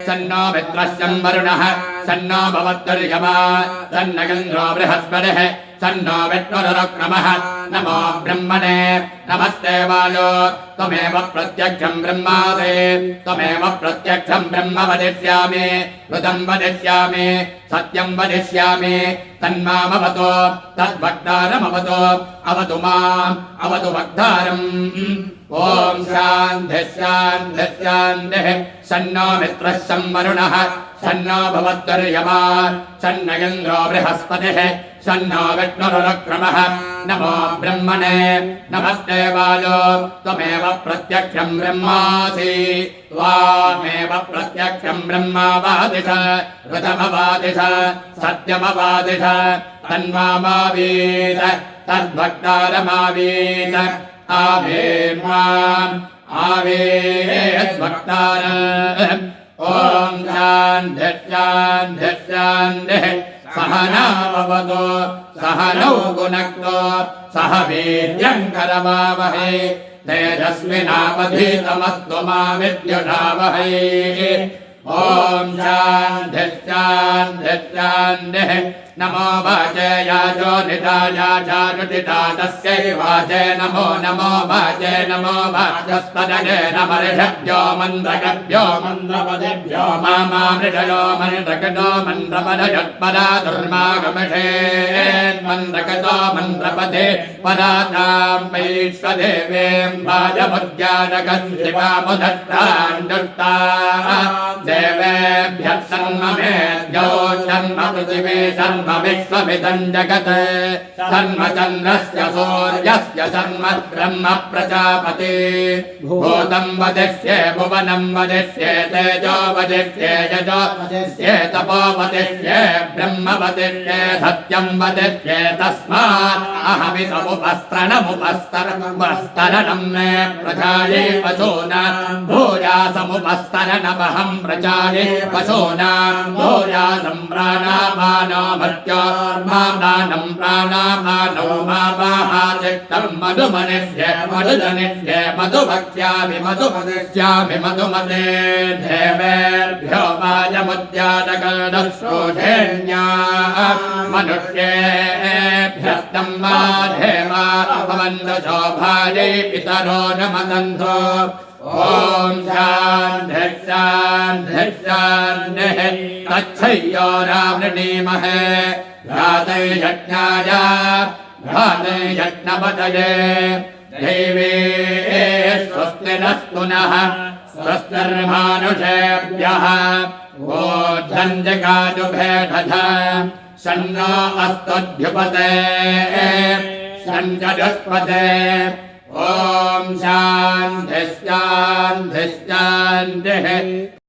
सन्नो मित्रस्य वरुणः सन्नो भवत्तर्यमा सन्नगन्धो बृहस्पतिः सन्नो विष्णुरुक्रमः नमो ब्रह्मणे नमस्ते वायो त्वमेव प्रत्यक्षम् ब्रह्मासि त्वमेव प्रत्यक्षम् ब्रह्म वदिष्यामि ऋतम् वदिष्यामि सत्यम् वदिष्यामि तन्मामवतो तद्वक्तारमवतो अवतु माम् अवतु वक्तारम् ॐ शान्तिः शान्तिः शान्तिः सन्नो मित्रः संवरुणः सन्नो भवत्तर्यमा सन्न इन्द्रो बृहस्पतिः सन्नो विष्णुरुक्रमः नमो ब्रह्मणे नमस्ते वायो त्वमेव प्रत्यक्षम् ब्रह्मासि त्वामेव प्रत्यक्षम् ब्रह्मावादिश ऋतमवादिश सत्यमवादिश तन्मामावीत तद्भक्तारमावीत आवेन्माम् आवेद्भक्तारम् ॐ शान्तिः शान्तिः शान्तिः सहनाववतु सहनौ भुनक्तु सह वीर्यम् करवावहै तेजस्विनावधीतमस्तु मा विद्युषावहै ॐ शान्तिः शान्तिः शान्तिः नमो वाचे याजो निधायाचानुचिता तस्यै वाचे नमो नमो वाचे नमो वाचस्पदये नमर्षभ्यो मन्द्रकभ्यो मन्द्रपदेभ्यो मामामृषयो मन्द्रकटो मन्द्रपदयत्पदा दुर्मागमषेन्मन्द्रकटो मन्द्रपदे पदाताम् वैश्वदेवीम् वाजमुद्यानकम् शिवामुदष्टाण्डुष्टा देवेभ्यः सन्ममेद्यो जन्म पृथिवी सन्म विश्वमिदम् जगत् सन्म चन्द्रस्य सूर्यस्य सन्म ब्रह्म प्रजापति भूतम् वदिष्ये भुवनम् वदिष्ये तेजो वदिष्ये यजो वदिष्ये तपो वदिष्ये ब्रह्म वदिष्ये सत्यम् वदिष्ये तस्मात् अहमिदमुपस्तरणमुपस्तरणम् मे प्रजाये पशूनाम् भूयासमुपस्तरणमहम् प्रजाये पशूनाम् भूयासम् प्राणापानो मर्त्योर्मादानम् प्राणापानो मावाहाचित्तम् मधुमनिष्ये मधुजनिष्ये मधुभक्ष्यामि मधुमदिष्यामि मधुमते देवेभ्यो वाजमुद्यानकर्णश्रोधेन्या मनुष्येभ्यस्तम् वा देवा भवन्तु शोभायै पितरो न मदन्तो ॐ शान्तिः शान्तिः शान्तिः तच्छय्यो रामृणीमहे घ्रातै यज्ञाय घ्रातै यज्ञपतये देवे स्वस्ति नस्तु नः स्वस्तिर्मानुषेभ्यः ऊर्ध्वम् जगाजुभेदध सन्नो अस्तुभ्युपते सञ्जजुष्पते ॐ शान्तिः शान्तिः शान्तिः